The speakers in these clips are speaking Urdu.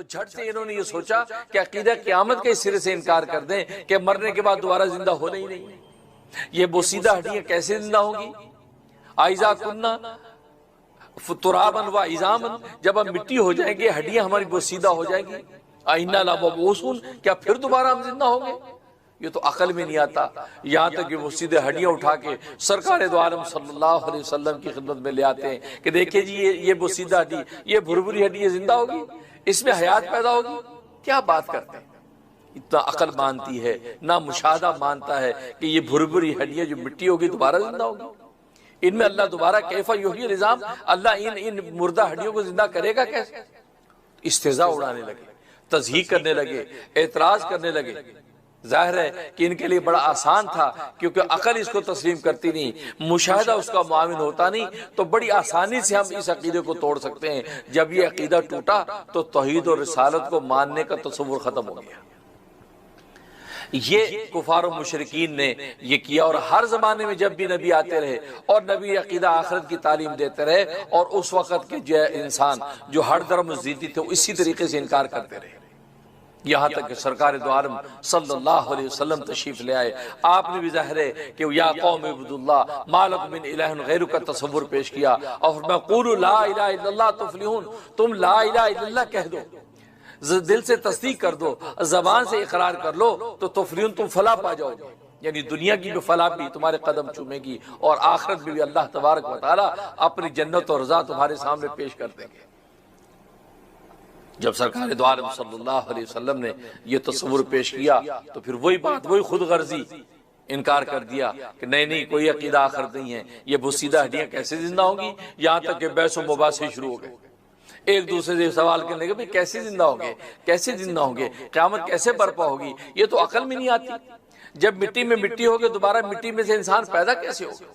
جھٹ سے انہوں نے یہ سوچا کہ عقیدہ قیامت کے سرے سے انکار کر دیں کہ مرنے کے بعد دوبارہ زندہ ہونا ہی نہیں ہے۔ یہ بوسیدہ ہڈیاں کیسے زندہ ہوں گی؟ اذا کننا ترابا و عظاما، جب ہم مٹی ہو جائیں گے، ہڈیاں ہماری بوسیدہ ہو جائیں گی، انا لمبعوثون، کیا پھر دوبارہ ہم زندہ ہوں گے؟ یہ تو عقل میں نہیں آتا۔ یہاں تک کہ وہ سیدھے ہڈیاں اٹھا کے سرکار دو عالم صلی اللہ علیہ وسلم کی خدمت میں لے آتے ہیں کہ دیکھیں جی یہ بوسیدہ ہڈی، یہ بھربھری ہڈی، یہ زندہ ہوگی، اس میں حیات پیدا ہوگی۔ کیا بات کرتے ہیں؟ اتنا عقل مانتی ہے نہ مشاہدہ مانتا ہے کہ یہ بھربھری ہڈیاں جو مٹی ہوگی دوبارہ زندہ ہوگی، ان میں اللہ دوبارہ کیف یحیی العظام، اللہ ان مردہ ہڈیوں کو زندہ کرے گا کیسے؟ استہزاء اڑانے لگے، تضحیق کرنے لگے، اعتراض کرنے لگے۔ ظاہر ہے کہ ان کے لیے بڑا آسان تھا، کیونکہ عقل اس کو تسلیم کرتی نہیں، مشاہدہ اس کا معاون ہوتا نہیں، تو بڑی آسانی سے ہم اس عقیدے کو توڑ سکتے ہیں۔ جب یہ عقیدہ ٹوٹا تو توحید اور رسالت کو ماننے کا تصور ختم ہو گیا۔ یہ کفار و مشرکین نے یہ کیا، اور ہر زمانے میں جب بھی نبی آتے رہے اور نبی عقیدہ آخرت کی تعلیم دیتے رہے، اور اس وقت کے جو انسان جو ہر درم و زیدی تھے اسی طریقے سے انکار کرتے رہے، یہاں تک کہ سرکار دو عالم صلی اللہ علیہ وسلم تشریف لے آئے۔ آپ نے بھی ظاہر ہے کہ یا قوم اعبدوا اللہ ما لکم من الہ غیرہ کا تصور پیش کیا، اور فرمایا قولوا لا الہ الا اللہ تفلحون، تم لا الہ الا اللہ کہہ دو، دل سے تصدیق کر دو، زبان سے اقرار کر لو تو تفلحون، تم فلاح پا جاؤ گے، یعنی دنیا کی بھی فلاح بھی تمہارے قدم چومے گی، اور آخرت میں بھی اللہ تبارک و تعالی اپنی جنت اور رضا تمہارے سامنے پیش کر دیں گے۔ جب سرکار دو عالم صلی اللہ علیہ وسلم نے یہ تصور پیش کیا تو پھر وہی بات، وہی خود غرضی انکار کر دیا کہ نہیں کوئی عقیدہ آخرت نہیں ہے، یہ بوسیدہ ہڈیاں کیسے زندہ ہوں گی؟ یہاں تک کہ بحث و مباحثے شروع ہو گئے، ایک دوسرے سے سوال کرنے لگے کیسے زندہ ہوں گے، کیسے زندہ ہوں گے، قیامت کیسے برپا ہوگی؟ یہ تو عقل میں نہیں آتی، جب مٹی میں مٹی ہوگی دوبارہ مٹی میں سے انسان پیدا کیسے ہوگا؟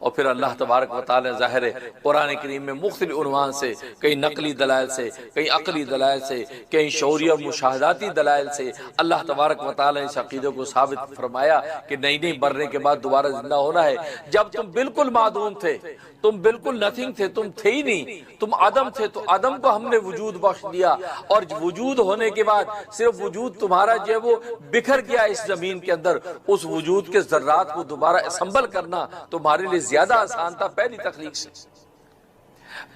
اور پھر اللہ تبارک و تعالی ظاہر ہے قرآن کریم میں مختلف عنوان سے، کئی نقلی دلائل سے، کئی عقلی دلائل سے، کئی شعوری اور مشاہداتی دلائل سے اللہ تبارک و تعالی نے اس عقیدے کو ثابت فرمایا کہ نہیں مرنے کے بعد دوبارہ زندہ ہونا ہے۔ جب تم بالکل معدوم تھے، تم بالکل نتھنگ تھے، تم تھے ہی نہیں، تم عدم تھے، تو عدم کو ہم نے وجود بخش دیا، اور وجود ہونے کے بعد صرف وجود تمہارا جو ہے وہ بکھر گیا اس زمین کے اندر، اس وجود کے ذرات کو دوبارہ اسمبل کرنا تمہارے لیے زیادہ آسان تھا پہلی تخلیق سے۔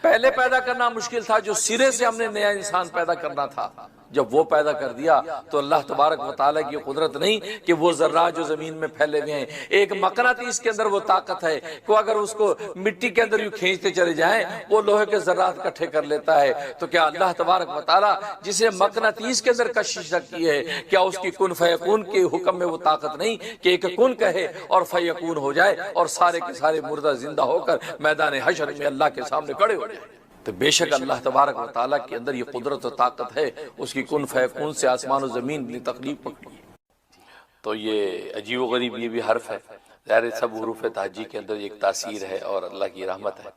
پہلے پیدا کرنا مشکل تھا، جو سرے سے ہم نے نیا انسان پیدا کرنا تھا، جب وہ پیدا کر دیا تو اللہ تبارک و تعالیٰ کی قدرت نہیں کہ وہ ذرات جو زمین میں پھیلے ہوئے ہیں، ایک مقناطیس کے اندر وہ طاقت ہے کہ اگر اس کو مٹی کے اندر یوں کھینچتے چلے جائیں وہ لوہے کے ذرات اکٹھے کر لیتا ہے۔ تو کیا اللہ تبارک و تعالیٰ جسے مقناطیس کے اندر کشش رکھی ہے، کیا اس کی کن فیکون کے حکم میں وہ طاقت نہیں کہ ایک کن کہے اور فیکون ہو جائے، اور سارے کے سارے مردہ زندہ ہو کر میدان حشر میں اللہ کے سامنے کھڑے ہو جائیں؟ تو بے شک اللہ تبارک و تعالیٰ کے اندر یہ قدرت و طاقت ہے، اس کی کن فیکون سے آسمان و زمین کی تخلیق پکڑی ہے۔ تو یہ عجیب و غریب یہ بھی حرف ہے، ظاہر سب حروف تہجی کے اندر ایک تاثیر ہے اور اللہ کی رحمت ہے۔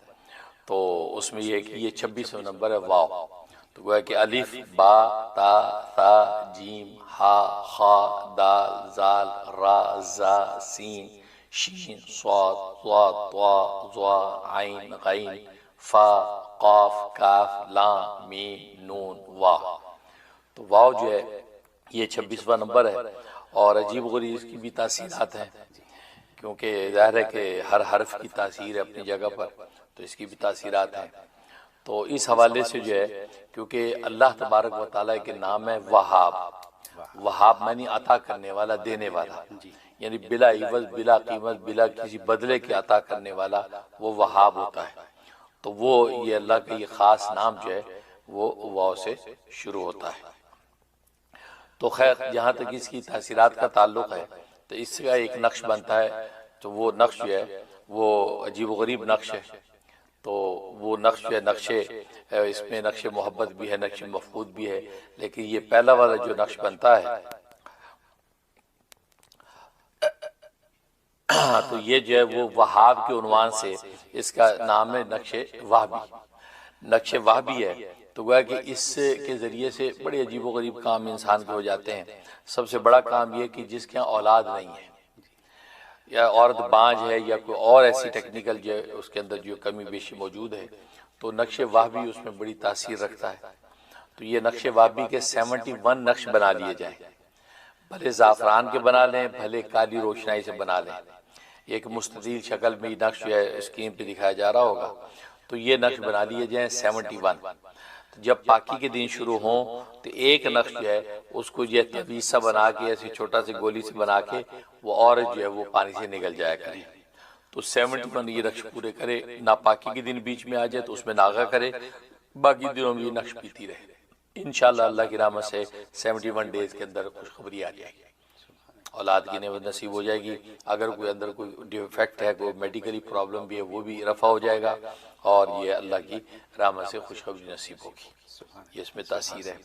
تو اس میں یہ ہے کہ یہ 26واں نمبر ہے واو، تو گویا کہ الف با تا ثا جیم ہا خا دال زال را زا سین شین صاد ضاد طا ظا عین غین فا قاف کاف لام میم نون واو۔ تو واو جو ہے یہ 26واں نمبر ہے، اور عجیب و غریب اس کی بھی تاثیرات ہیں، کیونکہ ظاہر ہے کہ ہر حرف کی تاثیر ہے اپنی جگہ پر، تو اس کی بھی تاثیرات ہیں۔ تو اس حوالے سے جو ہے کیونکہ اللہ تبارک و تعالیٰ کے نام ہے وہاب، وہاب معنی عطا کرنے والا، دینے والا، یعنی بلا عوض، بلا قیمت، بلا کسی بدلے کے عطا کرنے والا وہ وہاب ہوتا ہے۔ تو وہ یہ اللہ کا یہ خاص نام جو ہے وہ واو سے شروع ہوتا ہے۔ تو خیر جہاں تک اس کی تاثیرات کا تعلق ہے تو اس کا ایک نقش بنتا ہے، تو وہ نقش جو ہے وہ عجیب و غریب نقش ہے۔ تو وہ نقش جو ہے نقشے، اس میں نقش محبت بھی ہے، نقش مفقود بھی ہے، لیکن یہ پہلا والا جو نقش بنتا ہے تو یہ جو ہے وہ وہاب کے عنوان سے اس کا نام ہے نقش وہابی، نقش وہابی ہے۔ تو گویا کہ اس کے ذریعے سے بڑے عجیب و غریب کام انسان کے ہو جاتے ہیں۔ سب سے بڑا کام یہ کہ جس کے ہاں اولاد نہیں ہے، یا عورت بانج ہے، یا کوئی اور ایسی ٹیکنیکل جو ہے اس کے اندر جو کمی بیشی موجود ہے، تو نقش وہابی اس میں بڑی تاثیر رکھتا ہے۔ تو یہ نقش وابی کے 71 نقش بنا لیے جائیں، بھلے زعفران کے بنا لیں، بھلے کالی روشنائی سے بنا لیں۔ ایک مستطیل شکل میں یہ نقش جو ہے اسکرین پہ دکھایا جا رہا ہوگا، تو یہ نقش بنا لیے جائیں 71۔ تو جب پاکی کے دن شروع ہوں تو ایک نقش جو ہے اس کو یہ طویل سا بنا کے، ایسی چھوٹا سی گولی سے بنا کے وہ عورت جو ہے وہ پانی سے نکل جایا کرے۔ تو 71 یہ نقش پورے کرے، ناپاکی کے دن بیچ میں آ جائے تو اس میں ناغہ کرے، باقی دنوں میں یہ نقش پیتی رہے۔ انشاءاللہ اللہ کی رحمت سے 71 ڈیز کے اندر خوشخبری آ جائے گی، اولاد کی نعمت نصیب ہو جائے گی۔ اگر کوئی اندر کوئی ڈیفیکٹ ہے، کوئی میڈیکلی پرابلم بھی ہے، وہ بھی رفع ہو جائے گا، اور یہ اللہ کی رحمت سے خوشخبری نصیب ہوگی۔ یہ اس میں تاثیر ہے۔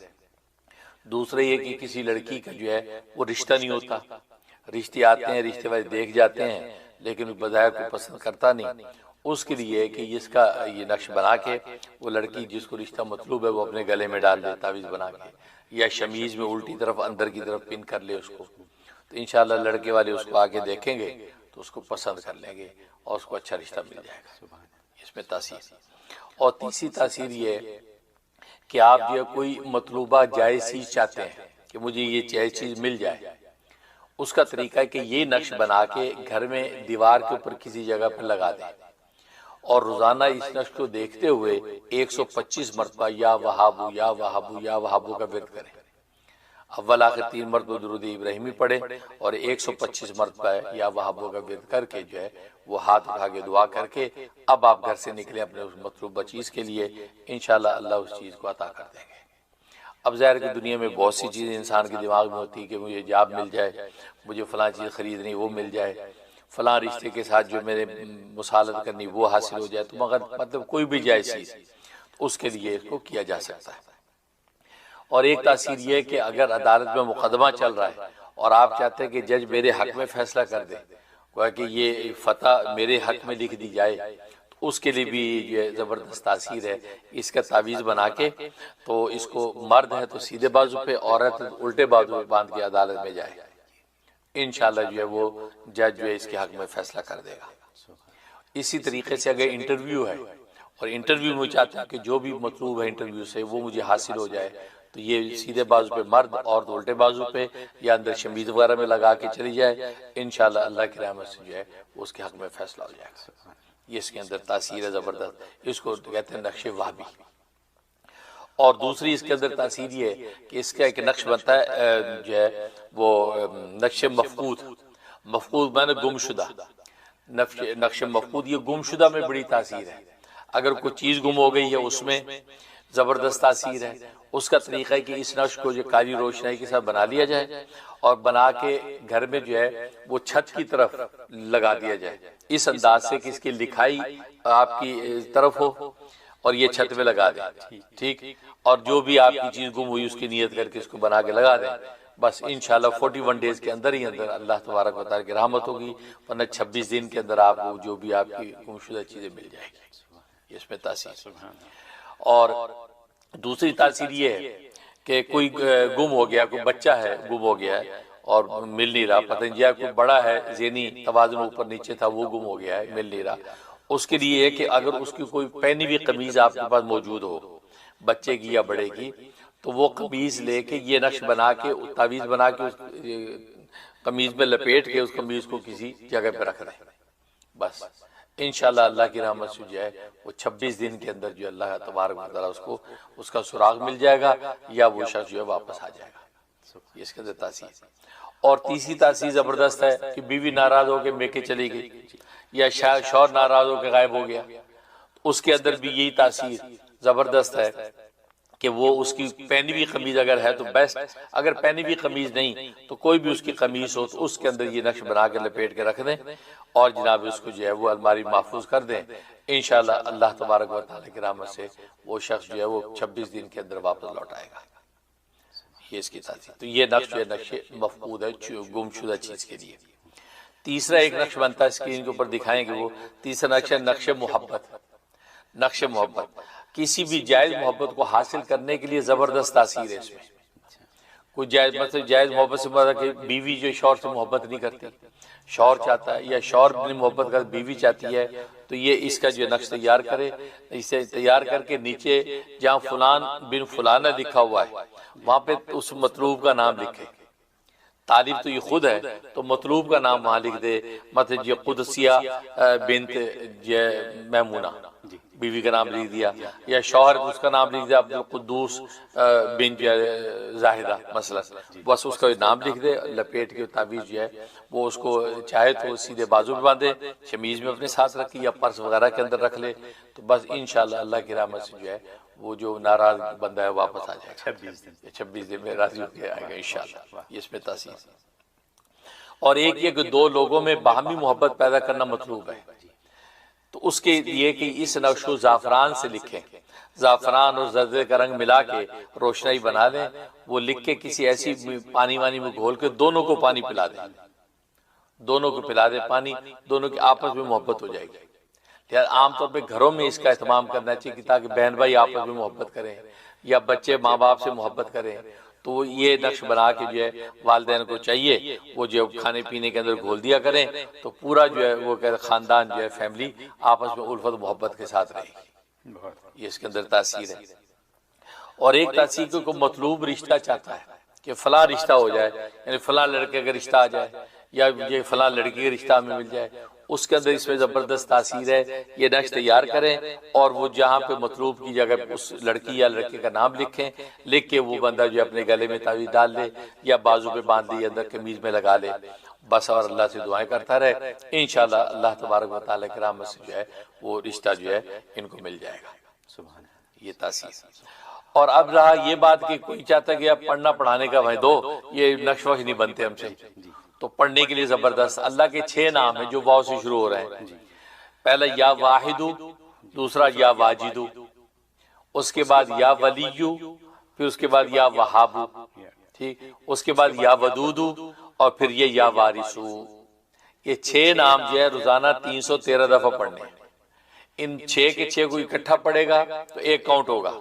دوسرا یہ کہ کسی لڑکی کا جو ہے وہ رشتہ نہیں ہوتا، رشتے آتے ہیں، رشتے والے دیکھ جاتے ہیں، لیکن بظاہر کو پسند کرتا نہیں، اس کے لیے کہ اس کا یہ نقش بنا کے وہ لڑکی جس کو رشتہ مطلوب ہے وہ اپنے گلے میں ڈال دے تعویذ بنا کے، یا شمیز میں الٹی طرف اندر کی طرف پن کر لے اس کو، تو انشاءاللہ لڑکے والے اس کو آگے دیکھیں گے تو اس کو پسند کر لیں گے اور اس کو اچھا رشتہ مل جائے گا۔ اس میں تاثیر۔ اور تیسری تاثیر یہ ہے کہ آپ جو کوئی مطلوبہ جائز چیز چاہتے ہیں کہ مجھے یہ جائز چیز مل جائے، اس کا طریقہ ہے کہ یہ نقش بنا کے گھر میں دیوار کے اوپر کسی جگہ پر لگا دیں، اور روزانہ اس نقش کو دیکھتے ہوئے 125 مرتبہ یا وہابو یا وہابو یا وہابو کا ورد کریں۔ اول آخر 3 مرتبہ درود ابراہیمی پڑھیں اور 125 مرتبہ یا وہابو کا ورد کر کے جو ہے وہ ہاتھ اٹھا کے دعا کر کے اب آپ گھر سے نکلیں اپنے اس مطلوبہ چیز کے لیے، انشاءاللہ اللہ اس چیز کو عطا کر دیں گے۔ اب ظاہر کہ دنیا میں بہت سی چیزیں انسان کے دماغ میں ہوتی ہے کہ مجھے جاب مل جائے، مجھے فلاں چیز خریدنی وہ مل جائے، فلاں رشتے کے ساتھ جو میرے مصالحت کرنی وہ حاصل ہو جائے، تو مگر مطلب کوئی بھی جائز چیز اس کے لیے اس کو کیا جا سکتا ہے۔ اور ایک تاثیر یہ ہے کہ اگر عدالت میں مقدمہ چل رہا ہے اور آپ چاہتے ہیں کہ جج میرے حق میں فیصلہ کر دے، گویا کہ یہ فتح میرے حق میں لکھ دی جائے، تو اس کے لیے بھی یہ زبردست تاثیر ہے۔ اس کا تعویذ بنا کے تو اس کو مرد ہے تو سیدھے بازو پہ، عورت الٹے بازو پہ باندھ کے عدالت میں جائے، انشاءاللہ جو ہے وہ جج جو ہے اس کے حق میں فیصلہ کر دے گا۔ اسی طریقے سے اگر انٹرویو ہے اور انٹرویو میں چاہتے ہیں کہ جو بھی مطلوب ہے انٹرویو سے وہ مجھے حاصل ہو جائے، تو یہ سیدھے بازو پہ مرد اور الٹے بازو پہ یا اندر شمیز وغیرہ میں لگا کے چلی جائے، انشاءاللہ اللہ کی رحمت سے جو ہے اس کے حق میں فیصلہ ہو جائے گا۔ یہ اس کے اندر تاثیر ہے زبردست، اس کو کہتے ہیں نقش وہابی۔ اور دوسری اس کے اندر تاثیر یہ ہے کہ اس کا ایک نقش بنتا ہے جو ہے وہ نقش مفقود، مفقود معنی گم شدہ، نقش مفقود یہ گم شدہ میں بڑی تاثیر ہے۔ اگر کوئی چیز گم ہو گئی ہے اس میں زبردست تاثیر ہے۔ اس کا طریقہ ہے کہ اس نقش کو جو کالی روشنائی کے ساتھ بنا لیا جائے اور بنا کے گھر میں جو ہے وہ چھت کی طرف لگا دیا جائے، اس انداز سے کہ اس کی لکھائی آپ کی طرف ہو اور یہ چھت میں لگا دیں، ٹھیک، اور جو بھی آپ کی چیز گم ہوئی اس کی نیت کر کے اس کو بنا کے لگا دیں، بس انشاءاللہ 41 ڈیز کے اندر ہی اندر اللہ تبارک و تعالیٰ کی رحمت ہوگی، ورنہ 26 دن کے اندر آپ کو جو بھی آپ کی گمشدہ چیزیں مل جائیں گی۔ اس میں تاثیر۔ اور دوسری تاثیر یہ ہے کہ کوئی گم ہو گیا، کوئی بچہ ہے گم ہو گیا ہے اور مل نہیں رہا، پتہ نہیں کوئی بڑا ہے ذہنی توازن اوپر نیچے تھا وہ گم ہو گیا ہے، مل نہیں رہا، اس کے لیے ہے کہ اگر اس کی کوئی پہنی ہوئی قمیض آپ کے پاس موجود ہو، بچے کی یا بڑے کی، تو وہ قمیض لے کے یہ نقش بنا کے تعویذ بنا کے اس قمیض میں لپیٹ کے اس قمیض کو کسی جگہ پہ رکھ دیں، بس انشاءاللہ اللہ کی رحمت سے جو ہے وہ 26 دن کے اندر جو اللہ تبارک و تعالیٰ اس کو اس کا سراغ مل جائے گا یا وہ شخص جو ہے واپس آ جائے گا۔ یہ اس کے اندر تاثیر۔ اور تیسری تاثیر زبردست ہے کہ بیوی ناراض ہو کے میکے چلی گئی یا شوہر ناراض ہو کے غائب ہو گیا، اس کے اندر بھی یہی تاثیر زبردست ہے کہ وہ اس کی پہنی ہوئی قمیض اگر ہے تو بیسٹ، اگر پہنی ہوئی قمیض نہیں تو کوئی بھی اس کی قمیض ہو تو اس کے اندر یہ نقش بنا کے لپیٹ کے رکھ دیں اور جناب اس کو جو ہے وہ الماری محفوظ کر دیں، انشاءاللہ اللہ تبارک و تعالیٰ کی رحمت سے وہ شخص جو ہے وہ 26 دن کے اندر واپس لوٹ آئے گا۔ یہ اس کی تاثیر۔ تو یہ نقش جو ہے نقش مفقود ہے گم شدہ چیز کے لیے۔ تیسرا ایک نقش بنتا ہے، اسکرین کے اوپر دکھائیں گے، وہ تیسرا نقش ہے نقش محبت۔ نقش محبت کسی بھی جائز محبت کو حاصل کرنے کے لیے زبردست تاثیر ہے اس میں۔ کوئی جائز مطلب جائز محبت سے مراد کہ بیوی جو شوہر سے محبت نہیں کرتی، شوہر چاہتا ہے یا شوہر نے محبت کر بیوی چاہتی ہے، تو یہ اس کا جو نقش تیار کرے، اسے تیار کر کے نیچے جہاں فلان بن فلانہ لکھا ہوا ہے وہاں پہ اس مطلوب کا نام لکھے۔ طالب تو یہ خود ہے تو مطلوب کا نام وہاں لکھ دے، مطلب یہ قدسیہ بنت میمونہ بیوی کا نام لکھ دیا، یا شوہر اس کا نام لکھ دیا عبدالقدوس بن زاہدہ مثلا، بس اس کا نام لکھ دے، لپیٹ کے تعویذ جو ہے وہ اس کو چاہے تو سیدھے بازو پہ باندھے، شمیز میں اپنے ساتھ رکھے یا پرس وغیرہ کے اندر رکھ لے، تو بس انشاءاللہ اللہ کی رحمت سے جو ہے وہ جو ناراض بندہ ہے واپس آ جائے گا، 26 دن میں راضی ہو کے آئے گا انشاءاللہ۔ یہ اس میں تاثیر۔ اور ایک یہ کہ دو لوگوں میں باہمی محبت پیدا کرنا مطلوب ہے، تو اس کے لیے کہ اس نقش کو زعفران سے لکھیں، زعفران اور زردے کا رنگ ملا کے روشنائی بنا دیں، وہ لکھ کے کسی ایسی پانی وانی میں گھول کے دونوں کو پانی پلا دیں، دونوں کو پلا دیں پانی، دونوں کی آپس میں محبت ہو جائے گی۔ لہٰذا عام طور پہ گھروں میں اس کا اہتمام کرنا چاہیے تاکہ بہن بھائی آپس میں محبت کریں یا بچے ماں باپ سے محبت کریں، تو یہ نقش بنا کے جو ہے والدین کو چاہیے وہ جو کھانے پینے کے اندر گھول دیا کریں، تو پورا جو ہے وہ خاندان جو ہے فیملی آپس میں الفت محبت کے ساتھ رہے گی۔ یہ اس کے اندر تاثیر ہے۔ اور ایک تاثیر کو مطلوب رشتہ چاہتا ہے کہ فلاں رشتہ ہو جائے، یعنی فلاں لڑکے کا رشتہ آ جائے یا یہ فلاں لڑکی کے رشتہ ہمیں مل جائے، اس کے اندر اس میں زبردست تاثیر ہے۔ یہ نقش تیار کریں اور وہ جہاں پہ مطلوب کی جگہ اس لڑکی یا لڑکے کا نام لکھیں، لکھ کے وہ بندہ جو اپنے گلے میں تعویذ ڈال لے یا بازو پہ باندھ لے یا اندر قمیض میں لگا لے، بس اور اللہ سے دعائیں کرتا رہے، انشاءاللہ اللہ تبارک و تعالیٰ کی رحمت سے جو ہے وہ رشتہ جو ہے ان کو مل جائے گا۔ سبحان اللہ، یہ تاثیر۔ اور اب رہا یہ بات کہ کوئی چاہتا ہے کہ اب پڑھنا پڑھانے کا بھائی دو، یہ نقش وقش نہیں بنتے ہم سے، تو پڑھنے کے لیے زبردست اللہ کے 6 نام ہیں جو واو سے شروع ہو رہے ہیں۔ پہلا یا واحدو، دوسرا یا واجدو، اس کے بعد یا ولیو، پھر اس کے بعد یا وہابو، ٹھیک، اس کے بعد یا ودودو، اور پھر یہ یا وارثو۔ یہ 6 نام جو ہے روزانہ 313 دفعہ پڑھنے ہیں۔ ان 6 کے 6 کو اکٹھا پڑھے گا تو ایک کاؤنٹ ہوگا،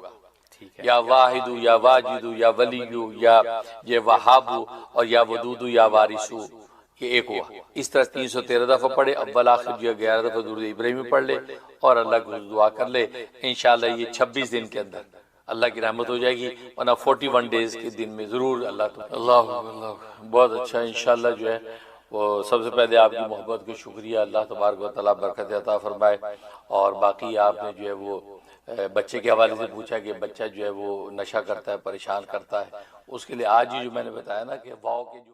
یا واحدو یا واجدو یا ولیو یا یہ وہابو اور یا ودودو یا وارثو، یہ ایک ہوا۔ اس طرح 313 دفعہ پڑھے، اول آخر جو 11 دفعہ درود ابراہیمی پڑھ لے اور اللہ کو دعا کر لے، انشاءاللہ یہ 26 دن کے اندر اللہ کی رحمت ہو جائے گی، ورنہ 41 ڈیز کے دن میں ضرور اللہ بہت اچھا انشاءاللہ جو ہے وہ۔ سب سے پہلے آپ کی محبت کو شکریہ، اللہ تبارک و تعالیٰ برکت عطا فرمائے۔ اور باقی آپ نے جو ہے وہ بچے کے حوالے سے پوچھا کہ بچہ جو ہے وہ نشہ کرتا ہے، پریشان کرتا ہے، اس کے لیے آج ہی جو میں نے بتایا نا کہ واؤ کے جو